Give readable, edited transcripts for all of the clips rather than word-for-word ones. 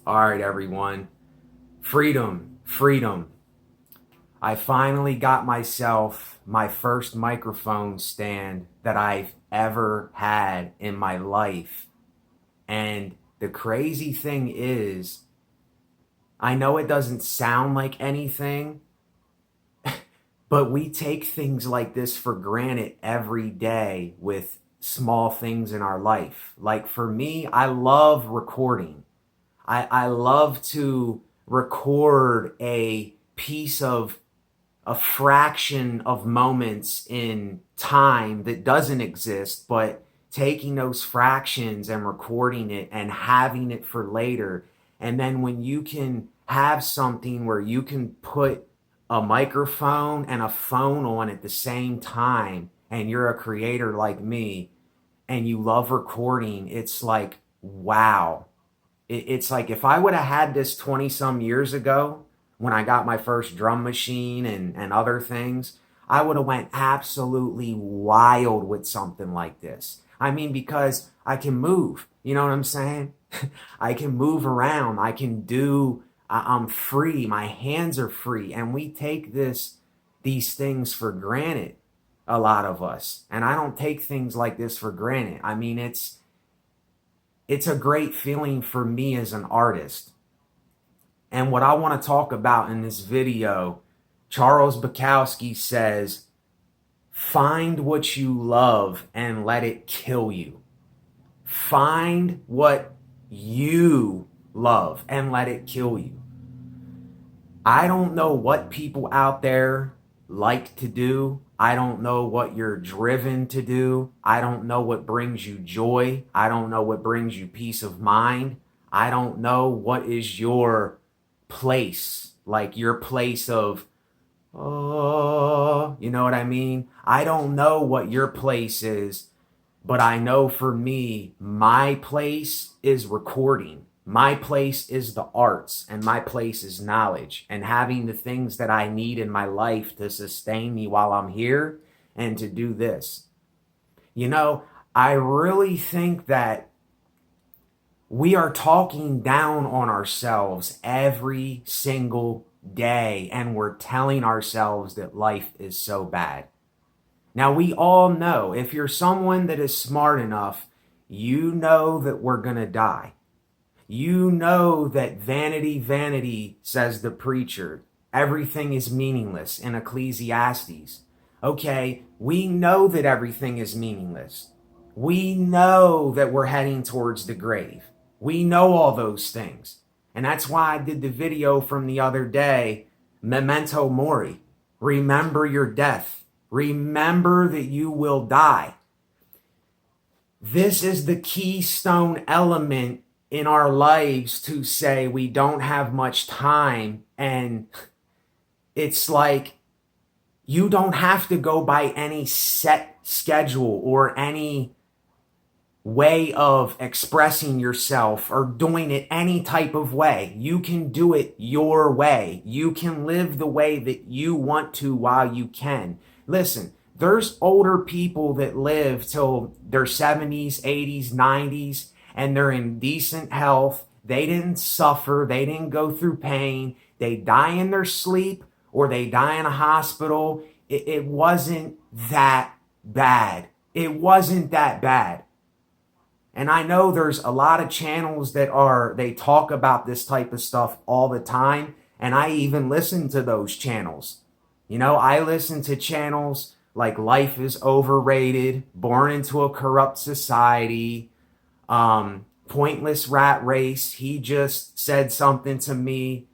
All right, everyone. Freedom, freedom. I finally got myself my first microphone stand that I've ever had in my life. And the crazy thing is, I know it doesn't sound like anything, but we take things like this for granted every day with small things in our life. Like for me, I love recording. I love to record a fraction of moments in time that doesn't exist, but taking those fractions and recording it and having it for later. And then when you can have something where you can put a microphone and a phone on at the same time, and you're a creator like me, and you love recording, it's like, wow. It's like if I would have had this 20 some years ago when I got my first drum machine and other things, I would have went absolutely wild with something like this. I mean, because I can move, you know what I'm saying? I can move around. I'm free. My hands are free. And we take these things for granted, a lot of us. And I don't take things like this for granted. I mean, it's a great feeling for me as an artist. And what I want to talk about in this video, Charles Bukowski says, find what you love and let it kill you. Find what you love and let it kill you. I don't know what people out there like to do. I don't know what you're driven to do. I don't know what brings you joy. I don't know what brings you peace of mind. I don't know what is your place, like your place of, oh, you know what I mean? I don't know what your place is, but I know for me, my place is recording. My place is the arts, and my place is knowledge, and having the things that I need in my life to sustain me while I'm here and to do this. You know, I really think that we are talking down on ourselves every single day, and we're telling ourselves that life is so bad. Now, we all know, if you're someone that is smart enough, you know that we're going to die. You know that vanity, vanity, says the preacher. Everything is meaningless in Ecclesiastes. Okay, we know that everything is meaningless. We know that we're heading towards the grave. We know all those things. And that's why I did the video from the other day, Memento Mori. Remember your death. Remember that you will die. This is the keystone element in our lives to say we don't have much time. And it's like you don't have to go by any set schedule or any way of expressing yourself or doing it any type of way. You can do it your way. You can live the way that you want to while you can. Listen, there's older people that live till their 70s, 80s, 90s, and they're in decent health. They didn't suffer. They didn't go through pain. They die in their sleep or they die in a hospital. It wasn't that bad. It wasn't that bad. And I know there's a lot of channels they talk about this type of stuff all the time. And I even listen to those channels. You know, I listen to channels like Life is Overrated, Born into a Corrupt Society, Pointless Rat Race. He just said something to me.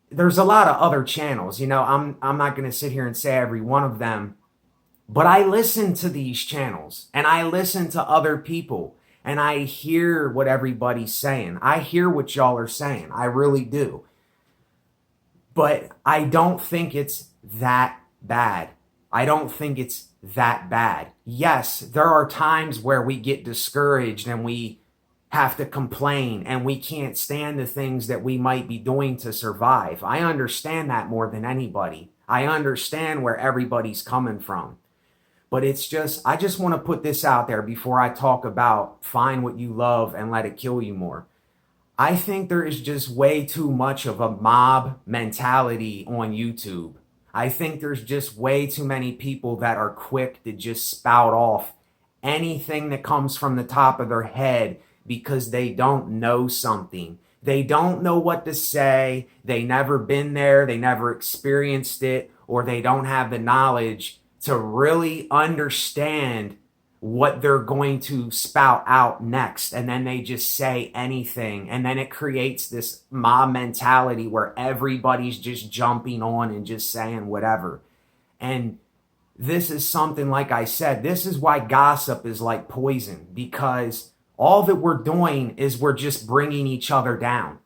There's a lot of other channels. You know, I'm not going to sit here and say every one of them. But I listen to these channels and I listen to other people. And I hear what everybody's saying. I hear what y'all are saying. I really do. But I don't think it's that bad. I don't think it's that bad. Yes, there are times where we get discouraged and we have to complain and we can't stand the things that we might be doing to survive. I understand that more than anybody. I understand where everybody's coming from. But I just want to put this out there before I talk about find what you love and let it kill you more. I think there is just way too much of a mob mentality on YouTube. I think there's just way too many people that are quick to just spout off anything that comes from the top of their head because they don't know something. They don't know what to say. They never been there. They never experienced it, or they don't have the knowledge to really understand what they're going to spout out next. And then they just say anything. And then it creates this mob mentality where everybody's just jumping on and just saying whatever. And this is something, like I said, this is why gossip is like poison, because all that we're doing is we're just bringing each other down.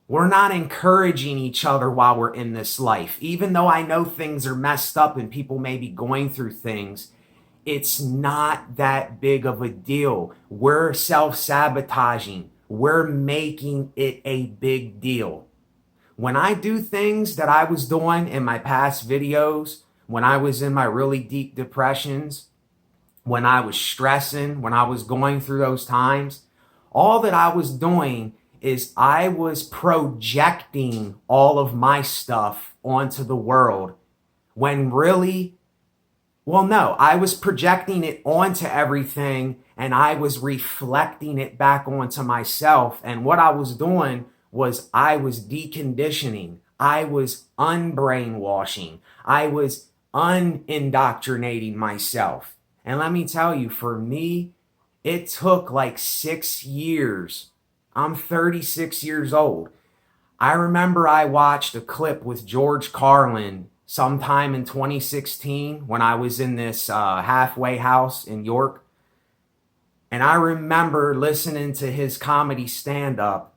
We're not encouraging each other while we're in this life. Even though I know things are messed up and people may be going through things, it's not that big of a deal. We're self-sabotaging. We're making it a big deal. When I do things that I was doing in my past videos, when I was in my really deep depressions, when I was stressing, when I was going through those times, all that I was doing is I was projecting all of my stuff onto the world, when really, well, no, I was projecting it onto everything and I was reflecting it back onto myself. And what I was doing was I was deconditioning. I was unbrainwashing. I was unindoctrinating myself. And let me tell you, for me, it took like 6 years. I'm 36 years old. I remember I watched a clip with George Carlin sometime in 2016 when I was in this halfway house in York. And I remember listening to his comedy stand-up.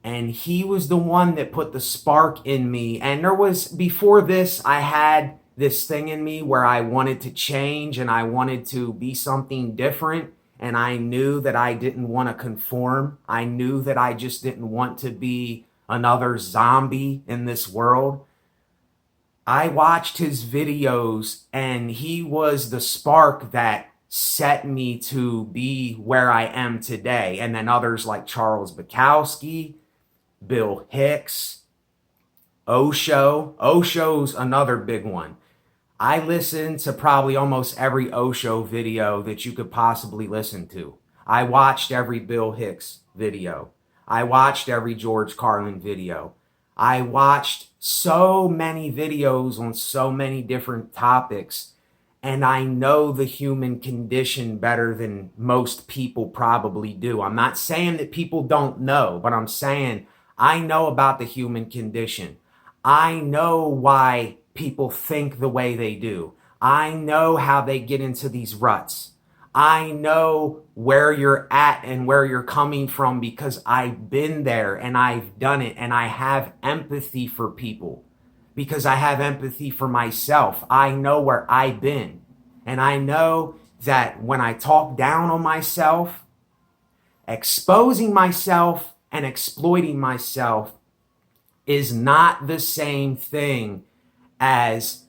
And he was the one that put the spark in me. And there was, before this, I had this thing in me where I wanted to change and I wanted to be something different. And I knew that I didn't want to conform. I knew that I just didn't want to be another zombie in this world. I watched his videos and he was the spark that set me to be where I am today. And then others like Charles Bukowski, Bill Hicks, Osho. Osho's another big one. I listened to probably almost every Osho video that you could possibly listen to. I watched every Bill Hicks video. I watched every George Carlin video. I watched so many videos on so many different topics, and I know the human condition better than most people probably do. I'm not saying that people don't know, but I'm saying I know about the human condition. I know why people think the way they do. I know how they get into these ruts. I know where you're at and where you're coming from because I've been there and I've done it, and I have empathy for people because I have empathy for myself. I know where I've been, and I know that when I talk down on myself, exposing myself and exploiting myself is not the same thing as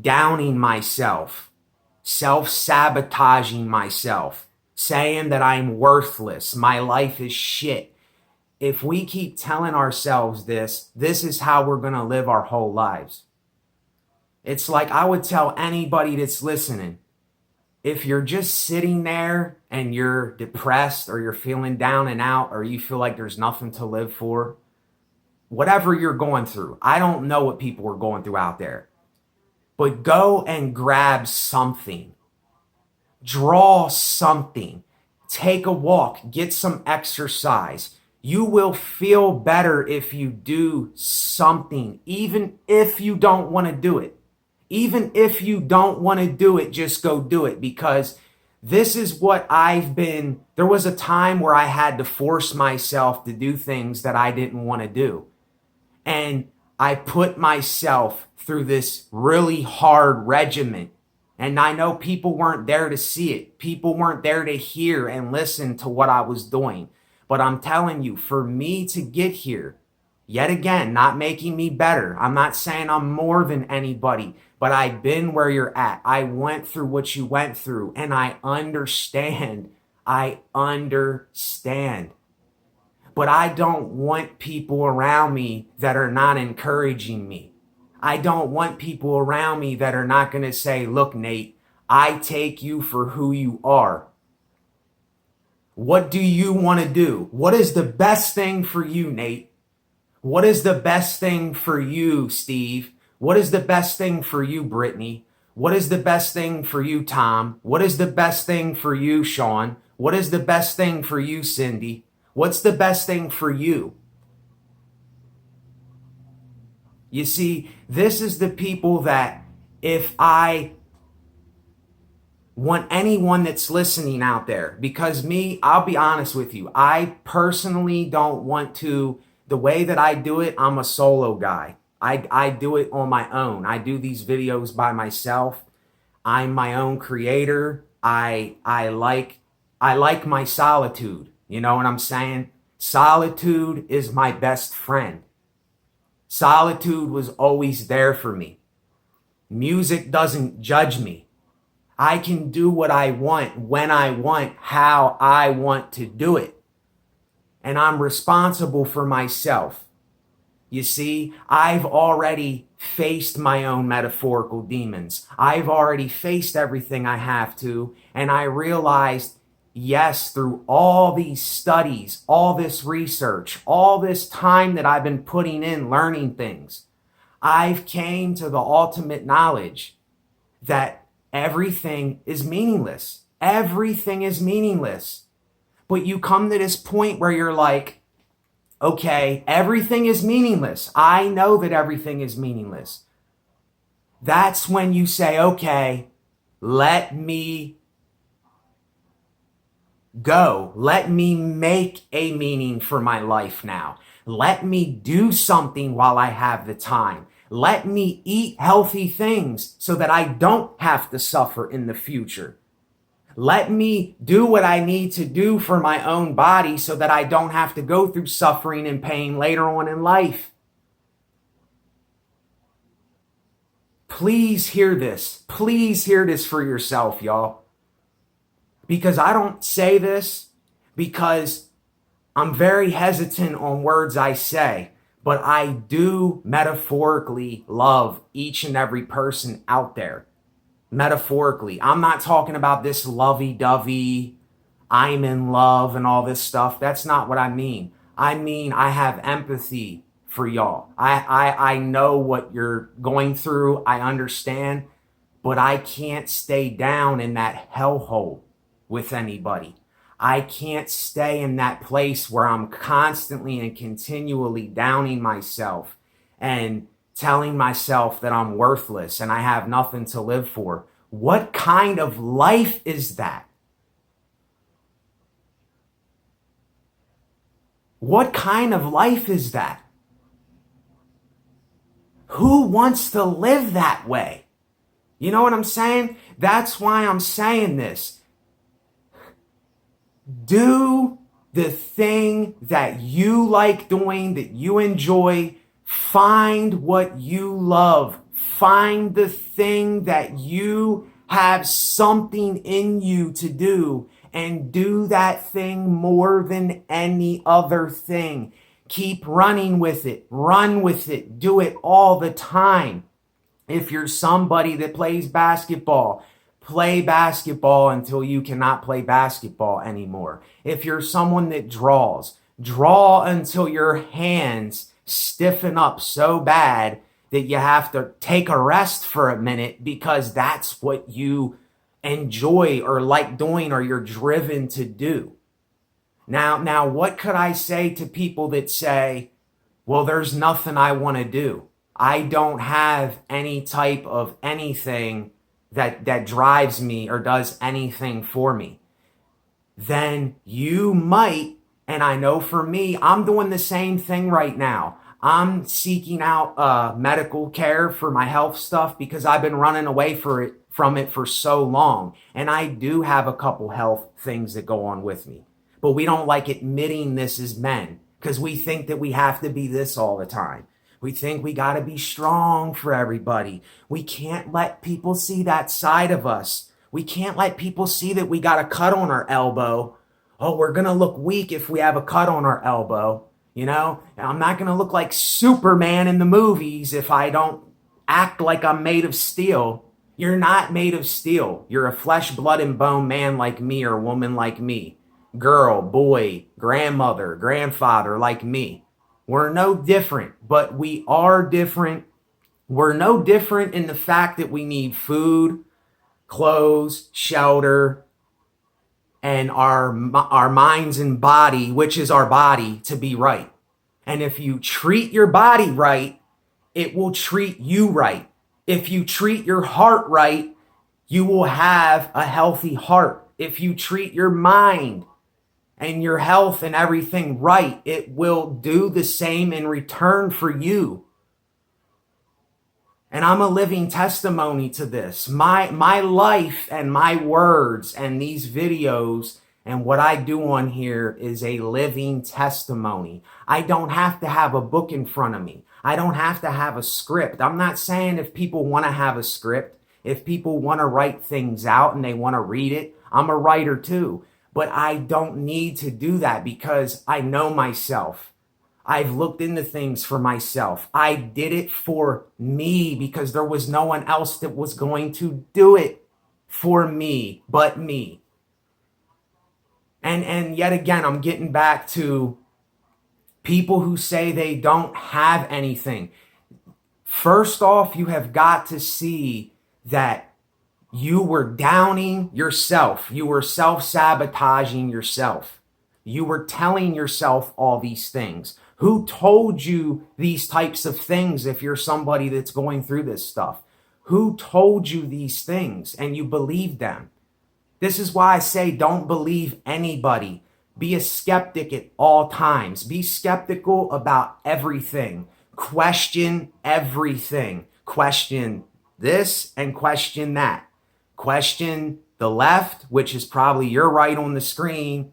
downing myself, self-sabotaging myself, saying that I'm worthless, my life is shit. If we keep telling ourselves this is how we're going to live our whole lives. It's like I would tell anybody that's listening, if you're just sitting there and you're depressed or you're feeling down and out or you feel like there's nothing to live for, whatever you're going through, I don't know what people are going through out there, but go and grab something. Draw something. Take a walk. Get some exercise. You will feel better if you do something, even if you don't want to do it. Even if you don't want to do it, just go do it, because this is what I've been. There was a time where I had to force myself to do things that I didn't want to do. And I put myself through this really hard regimen. And I know people weren't there to see it. People weren't there to hear and listen to what I was doing. But I'm telling you, for me to get here, yet again, not making me better. I'm not saying I'm more than anybody, but I've been where you're at. I went through what you went through, and I understand. I understand. but I don't want people around me that are not encouraging me. I don't want people around me that are not going to say, look, Nate, I take you for who you are. What do you want to do? What is the best thing for you, Nate? What is the best thing for you, Steve? What is the best thing for you, Brittany? What is the best thing for you, Tom? What is the best thing for you, Sean? What is the best thing for you, Cindy? What's the best thing for you? You see, this is the people that if I want anyone that's listening out there, because me, I'll be honest with you, I personally don't want to, the way that I do it, I'm a solo guy. I do it on my own. I do these videos by myself. I'm my own creator. I like my solitude. You know what I'm saying? Solitude is my best friend. Solitude was always there for me. Music doesn't judge me. I can do what I want, when I want, how I want to do it. And I'm responsible for myself. You see, I've already faced my own metaphorical demons. I've already faced everything I have to, and I realized, yes, through all these studies, all this research, all this time that I've been putting in learning things, I've came to the ultimate knowledge that everything is meaningless. Everything is meaningless. But you come to this point where you're like, okay, everything is meaningless. I know that everything is meaningless. That's when you say, okay, let me go. Let me make a meaning for my life now. Let me do something while I have the time. Let me eat healthy things so that I don't have to suffer in the future. Let me do what I need to do for my own body so that I don't have to go through suffering and pain later on in life. Please hear this. Please hear this for yourself, y'all. Because I don't say this because I'm very hesitant on words I say, but I do metaphorically love each and every person out there. Metaphorically. I'm not talking about this lovey-dovey, I'm in love and all this stuff. That's not what I mean. I mean, I have empathy for y'all. I know what you're going through. I understand, but I can't stay down in that hellhole with anybody. I can't stay in that place where I'm constantly and continually downing myself and telling myself that I'm worthless and I have nothing to live for. What kind of life is that? What kind of life is that? Who wants to live that way? You know what I'm saying? That's why I'm saying this. Do the thing that you like doing, that you enjoy. Find what you love. Find the thing that you have something in you to do, and do that thing more than any other thing. Keep running with it. Run with it. Do it all the time. If you're somebody that plays basketball, play basketball until you cannot play basketball anymore. If you're someone that draws, draw until your hands stiffen up so bad that you have to take a rest for a minute because that's what you enjoy or like doing or you're driven to do. Now, what could I say to people that say, well, there's nothing I want to do. I don't have any type of anything that drives me or does anything for me. Then you might, and I know for me, I'm doing the same thing right now. I'm seeking out medical care for my health stuff because I've been running away from it for so long. And I do have a couple health things that go on with me. But we don't like admitting this as men because we think that we have to be this all the time. We think we got to be strong for everybody. We can't let people see that side of us. We can't let people see that we got a cut on our elbow Oh, we're going to look weak if we have a cut on our elbow. You know, I'm not going to look like Superman in the movies if I don't act like I'm made of steel. You're not made of steel. You're a flesh, blood, and bone man like me or woman like me. Girl, boy, grandmother, grandfather like me. We're no different, but we are different. We're no different in the fact that we need food, clothes, shelter, and our minds and body, which is our body, to be right. And if you treat your body right, it will treat you right. If you treat your heart right, you will have a healthy heart. If you treat your mind and your health and everything right, it will do the same in return for you. And I'm a living testimony to this. My life and my words and these videos and what I do on here is a living testimony. I don't have to have a book in front of me. I don't have to have a script. I'm not saying if people want to have a script, if people want to write things out and they want to read it, I'm a writer too. But I don't need to do that because I know myself. I've looked into things for myself. I did it for me because there was no one else that was going to do it for me but me. And yet again, I'm getting back to people who say they don't have anything. First off, you have got to see that you were downing yourself. You were self-sabotaging yourself. You were telling yourself all these things. Who told you these types of things if you're somebody that's going through this stuff? Who told you these things and you believed them? This is why I say don't believe anybody. Be a skeptic at all times. Be skeptical about everything. Question everything. Question this and question that. Question the left, which is probably your right on the screen,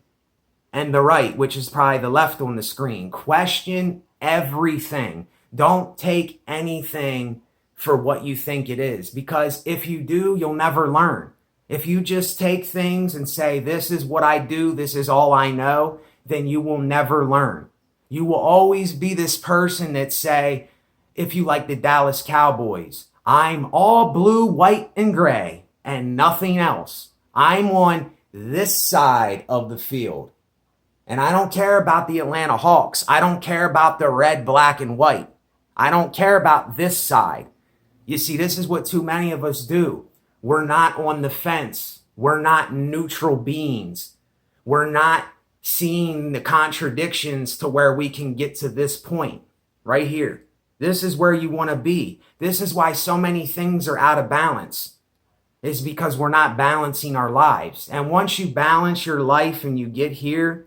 and the right, which is probably the left on the screen. Question everything. Don't take anything for what you think it is, because if you do, you'll never learn. If you just take things and say, this is what I do, this is all I know, then you will never learn. You will always be this person that say, if you like the Dallas Cowboys, I'm all blue, white, and gray, and nothing else. I'm on this side of the field. And I don't care about the Atlanta Hawks. I don't care about the red, black, and white. I don't care about this side. You see, this is what too many of us do. We're not on the fence. We're not neutral beings. We're not seeing the contradictions to where we can get to this point right here. This is where you want to be. This is why so many things are out of balance. It's because we're not balancing our lives. And once you balance your life and you get here,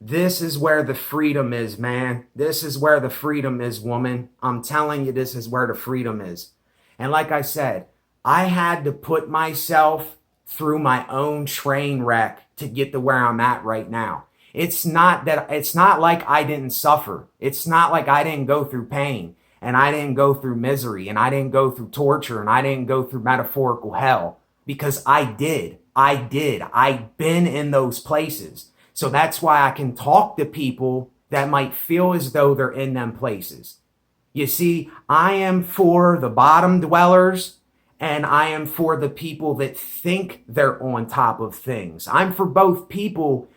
this is where the freedom is, man. This is where the freedom is, woman. I'm telling you, this is where the freedom is. And like I said, I had to put myself through my own train wreck to get to where I'm at right now. It's not like I didn't suffer. It's not like I didn't go through pain and I didn't go through misery and I didn't go through torture and I didn't go through metaphorical hell, because I did. I've been in those places. So that's why I can talk to people that might feel as though they're in them places. You see, I am for the bottom dwellers and I am for the people that think they're on top of things. I'm for both people,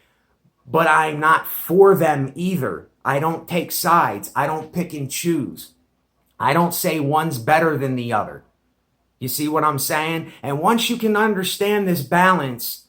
but I'm not for them either. I don't take sides. I don't pick and choose. I don't say one's better than the other. You see what I'm saying? And once you can understand this balance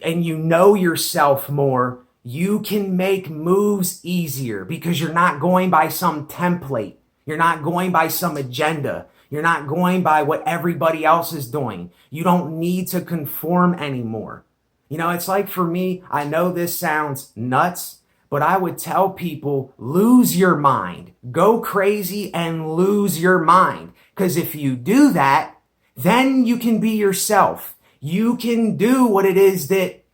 and you know yourself more, you can make moves easier because you're not going by some template. You're not going by some agenda. You're not going by what everybody else is doing. You don't need to conform anymore. You know, it's like for me, I know this sounds nuts, but I would tell people, lose your mind. Go crazy and lose your mind. Because if you do that, then you can be yourself. You can do what it is that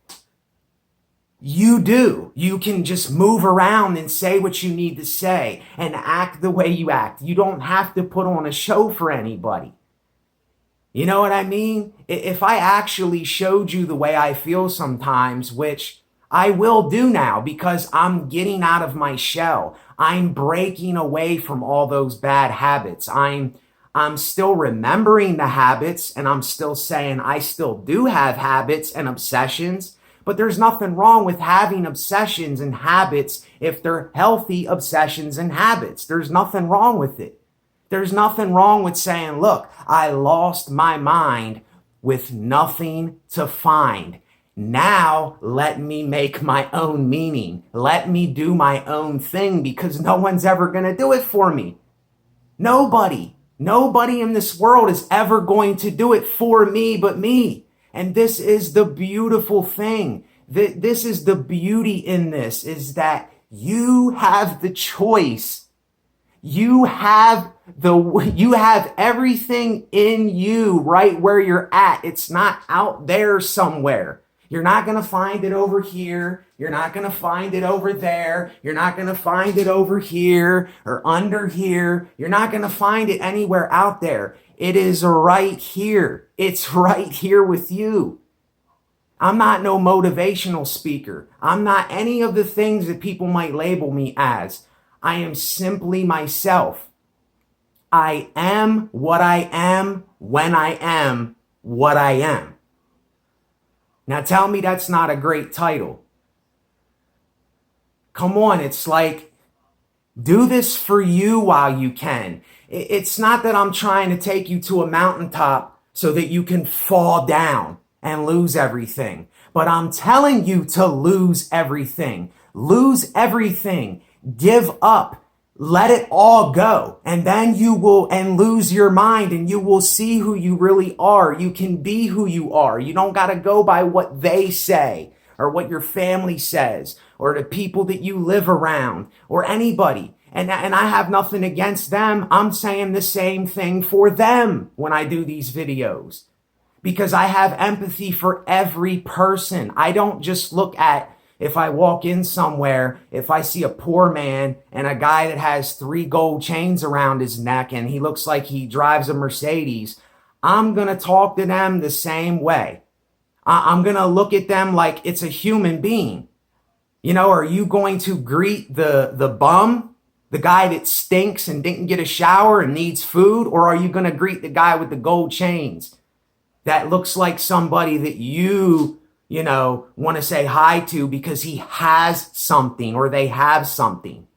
you do. You can just move around and say what you need to say and act the way you act. You don't have to put on a show for anybody. You know what I mean? If I actually showed you the way I feel sometimes, which I will do now because I'm getting out of my shell. I'm breaking away from all those bad habits. I'm still remembering the habits and I'm still saying I still do have habits and obsessions, but there's nothing wrong with having obsessions and habits if they're healthy obsessions and habits. There's nothing wrong with it. There's nothing wrong with saying, look, I lost my mind with nothing to find. Now let me make my own meaning. Let me do my own thing because no one's ever going to do it for me. Nobody in this world is ever going to do it for me but me. And this is the beautiful thing. This is the beauty in this, is that you have the choice. You have everything in you right where you're at. It's not out there somewhere. You're not going to find it over here. You're not going to find it over there. You're not going to find it over here or under here. You're not going to find it anywhere out there. It is right here. It's right here with you. I'm not no motivational speaker. I'm not any of the things that people might label me as. I am simply myself. I am what I am when I am what I am. Now tell me that's not a great title. Come on, it's like, do this for you while you can. It's not that I'm trying to take you to a mountaintop so that you can fall down and lose everything. But I'm telling you to lose everything. Lose everything. Give up. Let it all go. And then you will, and lose your mind, and you will see who you really are. You can be who you are. You don't got to go by what they say or what your family says or the people that you live around or anybody. And I have nothing against them. I'm saying the same thing for them when I do these videos because I have empathy for every person. I don't just look at, if I walk in somewhere, if I see a poor man and a guy that has 3 gold chains around his neck and he looks like he drives a Mercedes, I'm going to talk to them the same way. I'm going to look at them like it's a human being. You know, are you going to greet the bum, the guy that stinks and didn't get a shower and needs food? Or are you going to greet the guy with the gold chains that looks like somebody that you want to say hi to because he has something or they have something?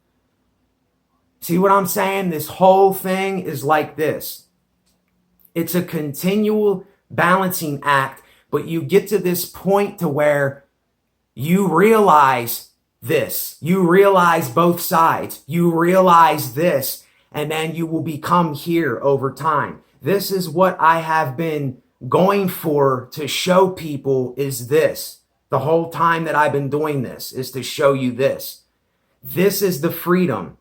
See what I'm saying? This whole thing is like this. It's a continual balancing act, but you get to this point to where you realize this. You realize both sides. You realize this, and then you will become here over time. This is what I have been going for to show people, is this. The whole time that I've been doing this is to show you this. This is the freedom.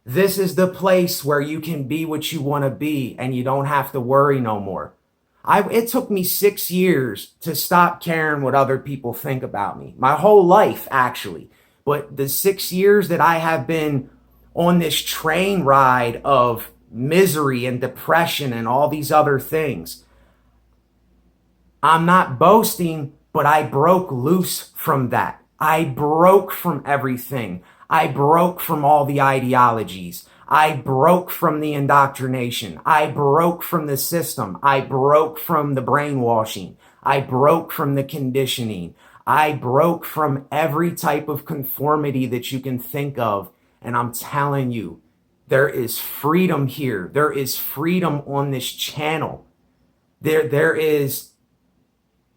This is the place where you can be what you want to be and you don't have to worry no more. It took me 6 years to stop caring what other people think about me. My whole life, actually. But the 6 years that I have been on this train ride of misery and depression and all these other things, I'm not boasting, but I broke loose from that. I broke from everything. I broke from all the ideologies. I broke from the indoctrination. I broke from the system. I broke from the brainwashing. I broke from the conditioning. I broke from every type of conformity that you can think of. And I'm telling you, there is freedom here. There is freedom on this channel. There is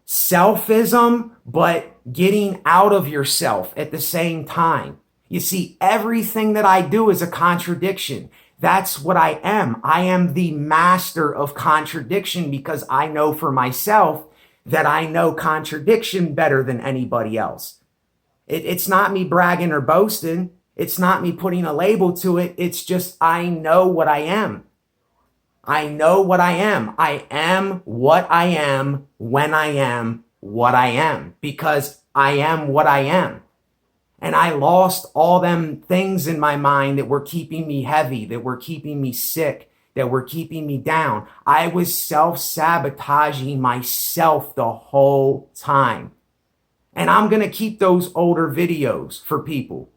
selfism, but getting out of yourself at the same time. You see, everything that I do is a contradiction. That's what I am. I am the master of contradiction because I know for myself that I know contradiction better than anybody else. It's not me bragging or boasting. It's not me putting a label to it. It's just I know what I am. I know what I am. I am what I am when I am what I am because I am what I am. And I lost all them things in my mind that were keeping me heavy, that were keeping me sick, that were keeping me down. I was self-sabotaging myself the whole time. And I'm going to keep those older videos for people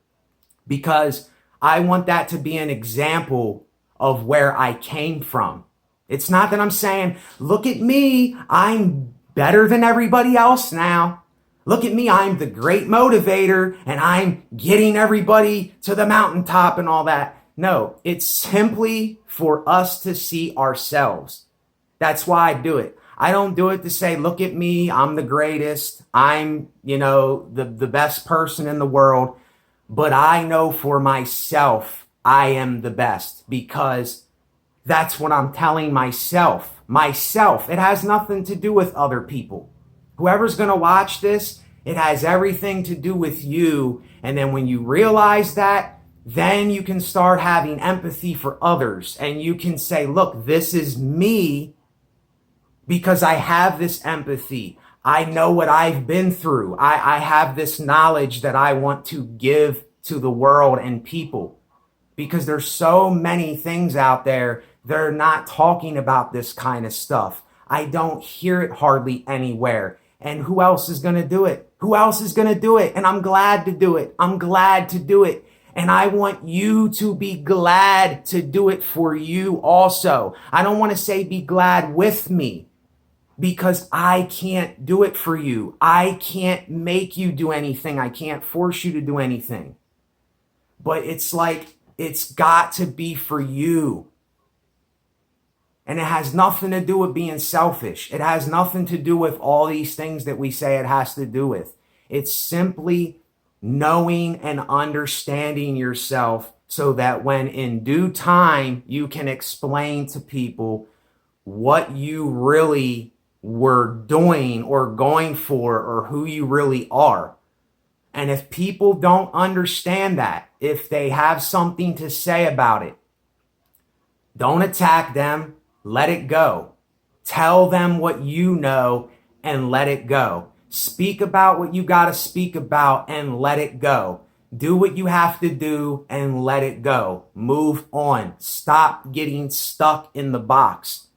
because I want that to be an example of where I came from. It's not that I'm saying, look at me, I'm better than everybody else now. Look at me, I'm the great motivator and I'm getting everybody to the mountaintop and all that. No, it's simply for us to see ourselves. That's why I do it. I don't do it to say, look at me, I'm the greatest. I'm, the best person in the world. But I know for myself, I am the best because that's what I'm telling myself. Myself. It has nothing to do with other people. Whoever's going to watch this, it has everything to do with you. And then when you realize that, then you can start having empathy for others. And you can say, look, this is me because I have this empathy. I know what I've been through. I have this knowledge that I want to give to the world and people. Because there's so many things out there, they're not talking about this kind of stuff. I don't hear it hardly anywhere. And who else is going to do it? Who else is going to do it? And I'm glad to do it. I'm glad to do it. And I want you to be glad to do it for you also. I don't want to say be glad with me because I can't do it for you. I can't make you do anything. I can't force you to do anything. But it's like, it's got to be for you. And it has nothing to do with being selfish. It has nothing to do with all these things that we say it has to do with. It's simply knowing and understanding yourself so that when in due time you can explain to people what you really were doing or going for or who you really are. And if people don't understand that, if they have something to say about it, don't attack them, let it go. Tell them what you know and let it go. Speak about what you got to speak about and let it go. Do what you have to do and let it go. Move on. Stop getting stuck in the box.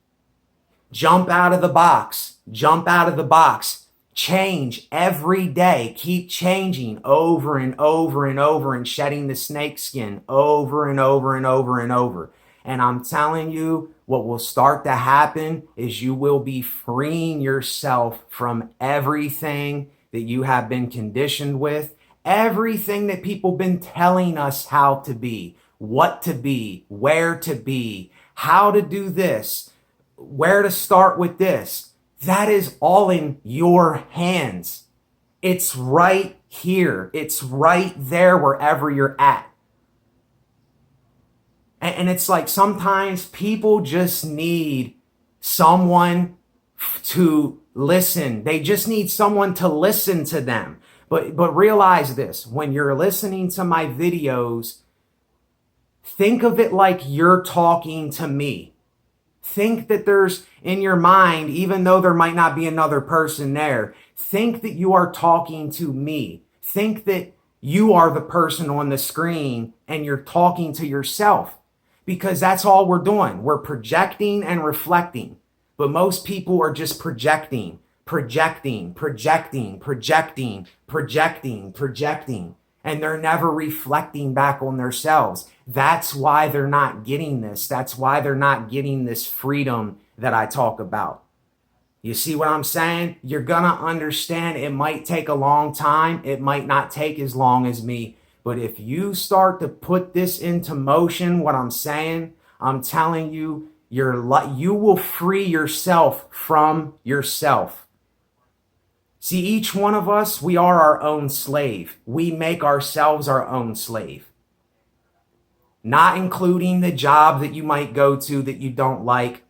Jump out of the box. Jump out of the box. Change every day. Keep changing over and over and over and shedding the snake skin over and over and over and over. And I'm telling you, what will start to happen is you will be freeing yourself from everything that you have been conditioned with, everything that people been telling us how to be, what to be, where to be, how to do this, where to start with this. That is all in your hands. It's right here. It's right there wherever you're at. And it's like sometimes people just need someone to listen. They just need someone to listen to them. But realize this, when you're listening to my videos, think of it like you're talking to me. Think that there's in your mind, even though there might not be another person there, think that you are talking to me. Think that you are the person on the screen and you're talking to yourself. Because that's all we're doing. We're projecting and reflecting. But most people are just projecting. And they're never reflecting back on themselves. That's why they're not getting this. That's why they're not getting this freedom that I talk about. You see what I'm saying? You're going to understand it might take a long time. It might not take as long as me. But if you start to put this into motion, what I'm saying, I'm telling you, you will free yourself from yourself. See, each one of us, we are our own slave. We make ourselves our own slave. Not including the job that you might go to that you don't like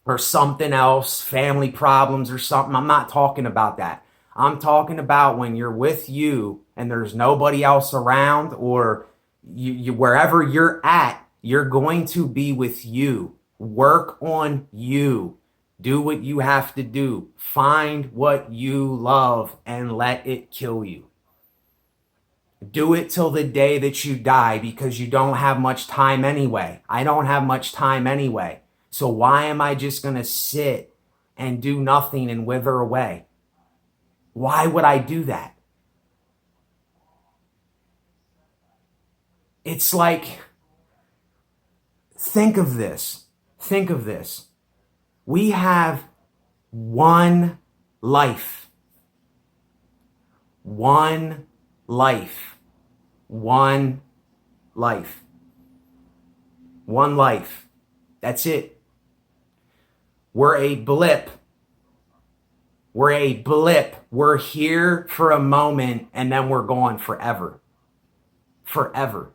or something else, family problems or something. I'm not talking about that. I'm talking about when you're with you and there's nobody else around, or you wherever you're at, you're going to be with you. Work on you. Do what you have to do. Find what you love and let it kill you. Do it till the day that you die because you don't have much time anyway. I don't have much time anyway. So why am I just going to sit and do nothing and wither away? Why would I do that? It's like, think of this. Think of this. We have one life. One life. One life. One life. That's it. We're a blip. We're a blip. We're here for a moment and then we're gone forever. Forever.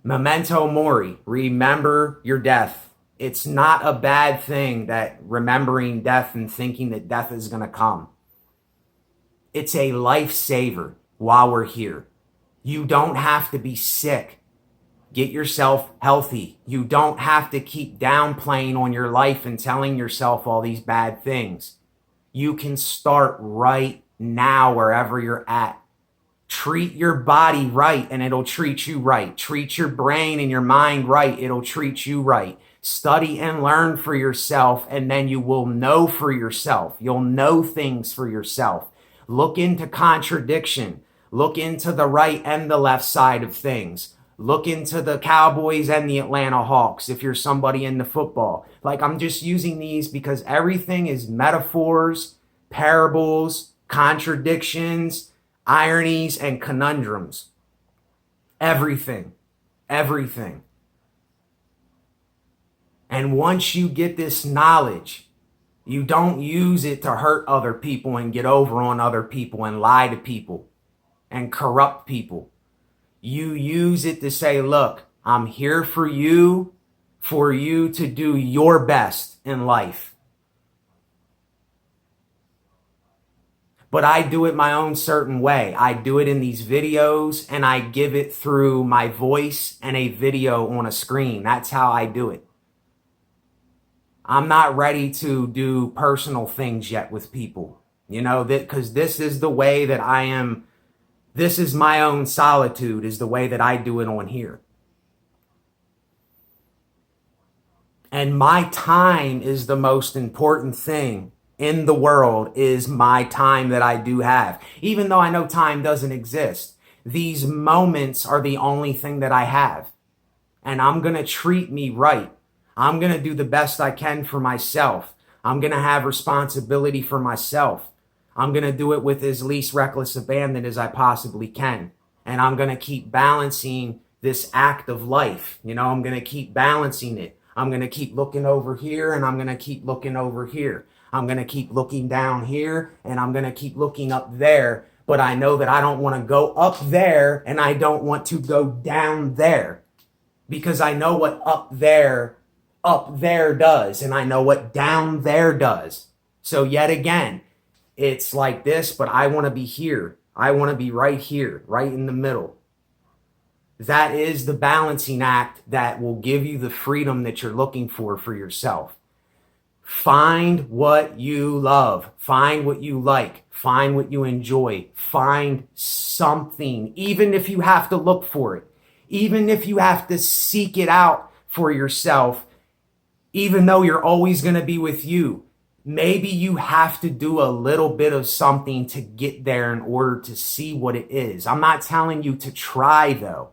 Memento mori. Remember your death. It's not a bad thing that remembering death and thinking that death is going to come. It's a lifesaver while we're here. You don't have to be sick. Get yourself healthy. You don't have to keep downplaying on your life and telling yourself all these bad things. You can start right now wherever you're at. Treat your body right and it'll treat you right. Treat your brain and your mind right. It'll treat you right. Study and learn for yourself and then you will know for yourself. You'll know things for yourself. Look into contradiction. Look into the right and the left side of things. Look into the Cowboys and the Atlanta Hawks if you're somebody into football. Like, I'm just using these because everything is metaphors, parables, contradictions, ironies, and conundrums. Everything. Everything. And once you get this knowledge, you don't use it to hurt other people and get over on other people and lie to people and corrupt people. You use it to say, look, I'm here for you to do your best in life. But I do it my own certain way. I do it in these videos and I give it through my voice and a video on a screen. That's how I do it. I'm not ready to do personal things yet with people, you know, because this is the way that I am. This is my own solitude, is the way that I do it on here. And my time is the most important thing in the world, is my time that I do have. Even though I know time doesn't exist, these moments are the only thing that I have. And I'm going to treat me right. I'm going to do the best I can for myself. I'm going to have responsibility for myself. I'm going to do it with as least reckless abandon as I possibly can. And I'm going to keep balancing this act of life. You know, I'm going to keep balancing it. I'm going to keep looking over here and I'm going to keep looking over here. I'm going to keep looking down here and I'm going to keep looking up there. But I know that I don't want to go up there and I don't want to go down there, because I know what up there does and I know what down there does. So yet again, it's like this, but I want to be here. I want to be right here, right in the middle. That is the balancing act that will give you the freedom that you're looking for yourself. Find what you love. Find what you like. Find what you enjoy. Find something, even if you have to look for it. Even if you have to seek it out for yourself, even though you're always going to be with you. Maybe you have to do a little bit of something to get there in order to see what it is. I'm not telling you to try, though.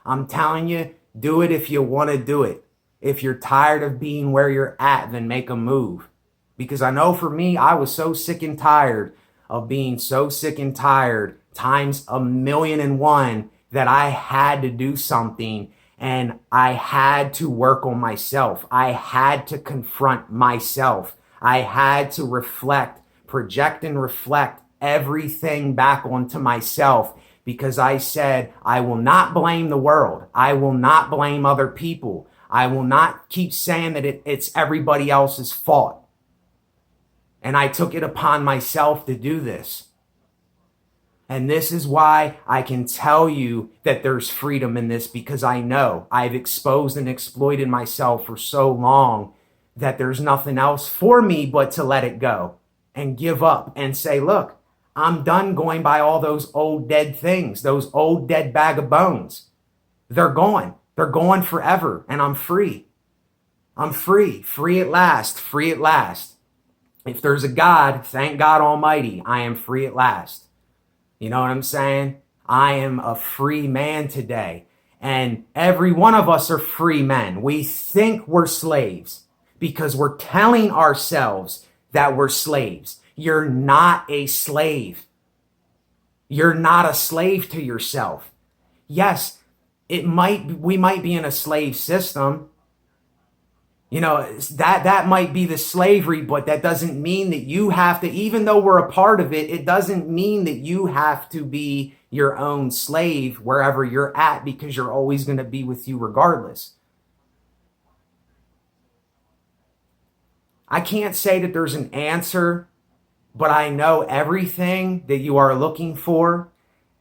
I'm telling you, do it if you want to do it. If you're tired of being where you're at, then make a move. Because I know for me, I was so sick and tired of being so sick and tired times 1,000,001 that I had to do something. And I had to work on myself. I had to confront myself. I had to reflect, project and reflect everything back onto myself, because I said, I will not blame the world. I will not blame other people. I will not keep saying that it's everybody else's fault. And I took it upon myself to do this. And this is why I can tell you that there's freedom in this, because I know I've exposed and exploited myself for so long that there's nothing else for me but to let it go and give up and say, look, I'm done going by all those old dead things, those old dead bag of bones. They're gone. They're gone forever. And I'm free. I'm free. Free at last. Free at last. If there's a God, thank God Almighty, I am free at last. You know what I'm saying? I am a free man today. And every one of us are free men. We think we're slaves because we're telling ourselves that we're slaves. You're not a slave. You're not a slave to yourself. Yes, we might be in a slave system. You know, that might be the slavery, but that doesn't mean that you have to, even though we're a part of it, it doesn't mean that you have to be your own slave wherever you're at, because you're always going to be with you regardless. I can't say that there's an answer, but I know everything that you are looking for,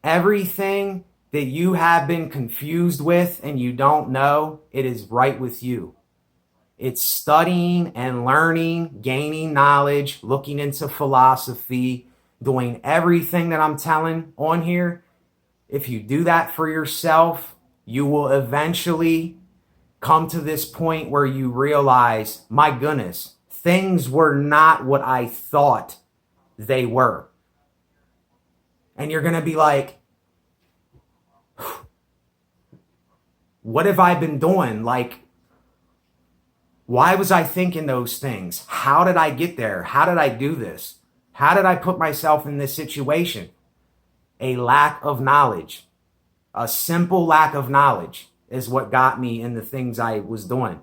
everything that you have been confused with and you don't know, it is right with you. It's studying and learning, gaining knowledge, looking into philosophy, doing everything that I'm telling on here. If you do that for yourself, you will eventually come to this point where you realize, my goodness, things were not what I thought they were. And you're going to be like, what have I been doing? Like, why was I thinking those things? How did I get there? How did I do this? How did I put myself in this situation? A lack of knowledge, a simple lack of knowledge is what got me in the things I was doing.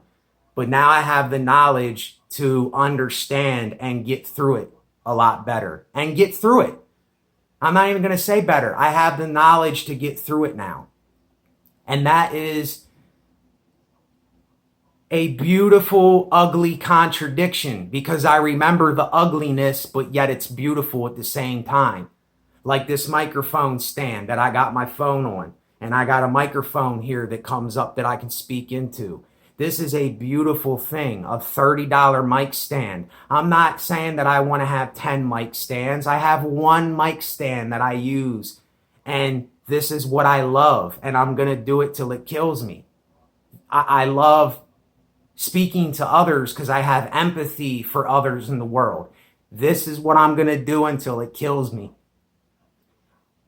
But now I have the knowledge to understand and get through it a lot better and get through it. I'm not even going to say better. I have the knowledge to get through it now. And that is a beautiful, ugly contradiction, because I remember the ugliness, but yet it's beautiful at the same time. Like this microphone stand that I got my phone on, and I got a microphone here that comes up that I can speak into. This is a beautiful thing, a $30 mic stand. I'm not saying that I want to have 10 mic stands. I have one mic stand that I use, and this is what I love, and I'm going to do it till it kills me. I love speaking to others because I have empathy for others in the world. This is what I'm going to do until it kills me.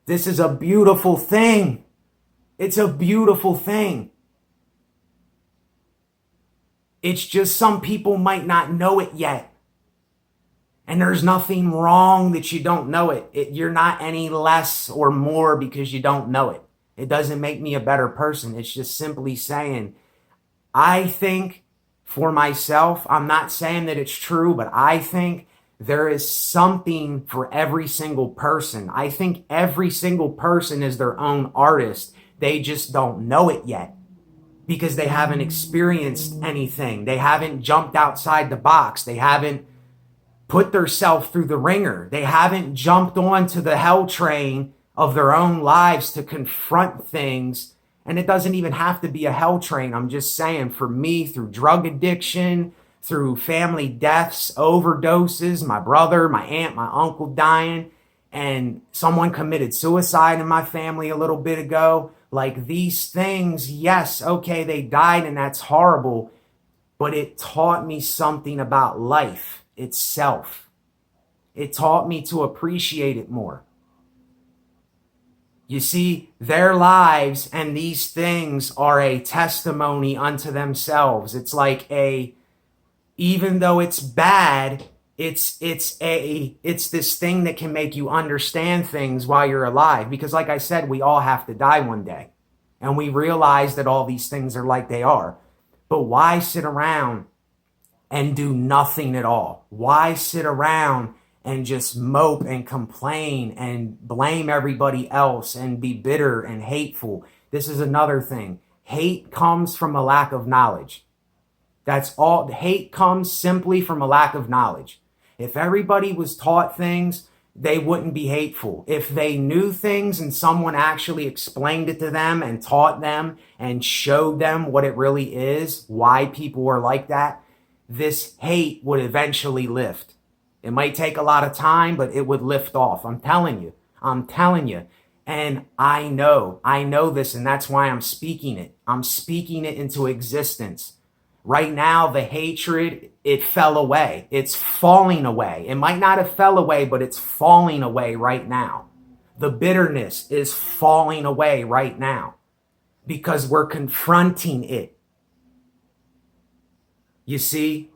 This is a beautiful thing. It's a beautiful thing. It's just some people might not know it yet. And there's nothing wrong that you don't know it. You're not any less or more because you don't know it. It doesn't make me a better person. It's just simply saying, I think for myself, I'm not saying that it's true, but I think there is something for every single person. I think every single person is their own artist. They just don't know it yet because they haven't experienced anything. They haven't jumped outside the box. They haven't put themselves through the ringer. They haven't jumped onto the hell train of their own lives to confront things. And it doesn't even have to be a hell train. I'm just saying, for me, through drug addiction, through family deaths, overdoses, my brother, my aunt, my uncle dying, and someone committed suicide in my family a little bit ago. Like these things, yes, okay, they died and that's horrible, but it taught me something about life itself. It taught me to appreciate it more. You see, their lives and these things are a testimony unto themselves. It's like even though it's bad, it's this thing that can make you understand things while you're alive. Because like I said, we all have to die one day. And we realize that all these things are like they are. But why sit around and do nothing at all? Why sit around and just mope and complain and blame everybody else and be bitter and hateful? This is another thing. Hate comes from a lack of knowledge. That's all. Hate comes simply from a lack of knowledge. If everybody was taught things, they wouldn't be hateful. If they knew things and someone actually explained it to them and taught them and showed them what it really is, why people are like that, this hate would eventually lift. It might take a lot of time, but it would lift off. I'm telling you. And I know this, and that's why I'm speaking it. I'm speaking it into existence. Right now, the hatred, it fell away. It's falling away. It might not have fell away, but it's falling away right now. The bitterness is falling away right now because we're confronting it. You see?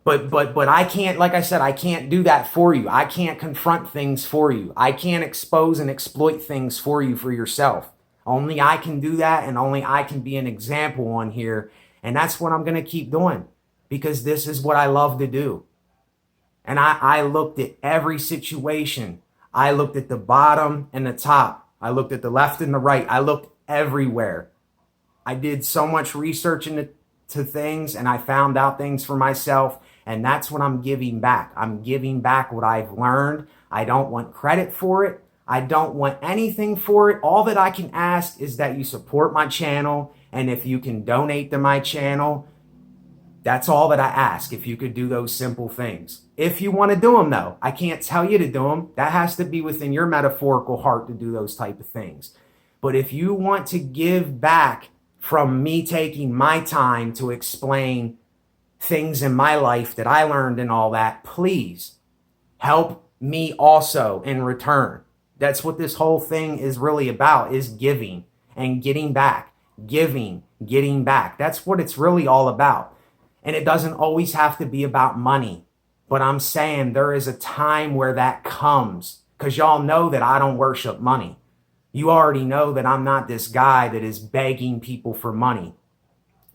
But I can't, like I said, I can't do that for you. I can't confront things for you. I can't expose and exploit things for you for yourself. Only I can do that, and only I can be an example on here. And that's what I'm going to keep doing because this is what I love to do. And I looked at every situation. I looked at the bottom and the top. I looked at the left and the right. I looked everywhere. I did so much research into things, and I found out things for myself. And that's what I'm giving back. I'm giving back what I've learned. I don't want credit for it. I don't want anything for it. All that I can ask is that you support my channel. And if you can donate to my channel, that's all that I ask. If you could do those simple things. If you want to do them, though, I can't tell you to do them. That has to be within your metaphorical heart to do those type of things. But if you want to give back from me taking my time to explain things in my life that I learned and all that, please help me also in return. That's what this whole thing is really about, is giving and getting back. Giving, getting back. That's what it's really all about. And it doesn't always have to be about money. But I'm saying there is a time where that comes, because y'all know that I don't worship money. You already know that I'm not this guy that is begging people for money.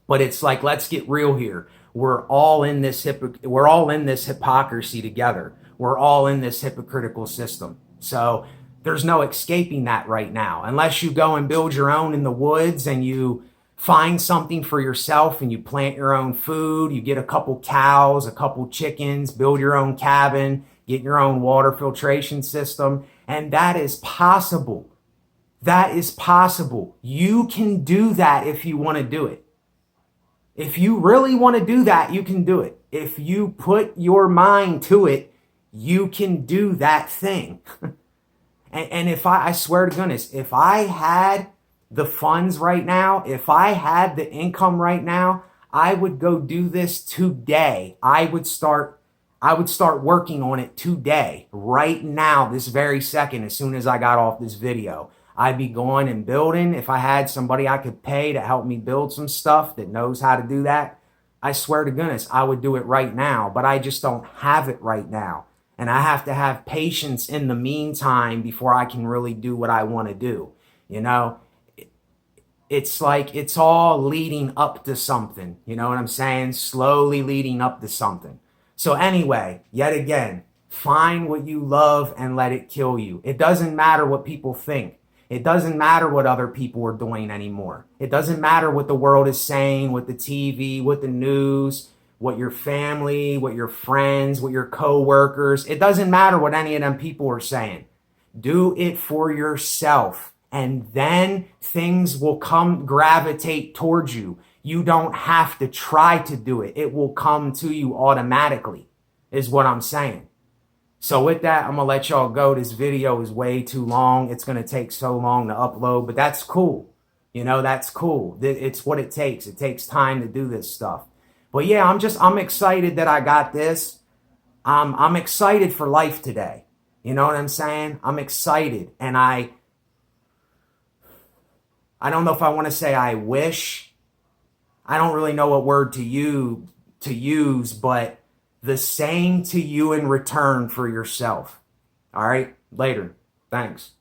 But it's like, let's get real here. We're all in this hypocrisy together. We're all in this hypocritical system. So there's no escaping that right now. Unless you go and build your own in the woods and you find something for yourself and you plant your own food, you get a couple cows, a couple chickens, build your own cabin, get your own water filtration system. And that is possible. That is possible. You can do that if you want to do it. If you really want to do that, you can do it. If you put your mind to it, you can do that thing. and if I swear to goodness, if I had the funds right now, if I had the income right now, I would go do this today. I would start working on it today, right now, this very second, as soon as I got off this video. I'd be going and building. If I had somebody I could pay to help me build some stuff that knows how to do that, I swear to goodness, I would do it right now, but I just don't have it right now. And I have to have patience in the meantime before I can really do what I want to do. You know, it's like it's all leading up to something. You know what I'm saying? Slowly leading up to something. So anyway, yet again, find what you love and let it kill you. It doesn't matter what people think. It doesn't matter what other people are doing anymore. It doesn't matter what the world is saying, what the TV, what the news, what your family, what your friends, what your coworkers. It doesn't matter what any of them people are saying. Do it for yourself, and then things will gravitate towards you. You don't have to try to do it. It will come to you automatically, is what I'm saying. So with that, I'm going to let y'all go. This video is way too long. It's going to take so long to upload, but that's cool. You know, that's cool. It's what it takes. It takes time to do this stuff. But yeah, I'm excited that I got this. I'm excited for life today. You know what I'm saying? I'm excited. And I don't know if I want to say I wish. I don't really know what word to use, but the same to you in return for yourself. All right, later. Thanks.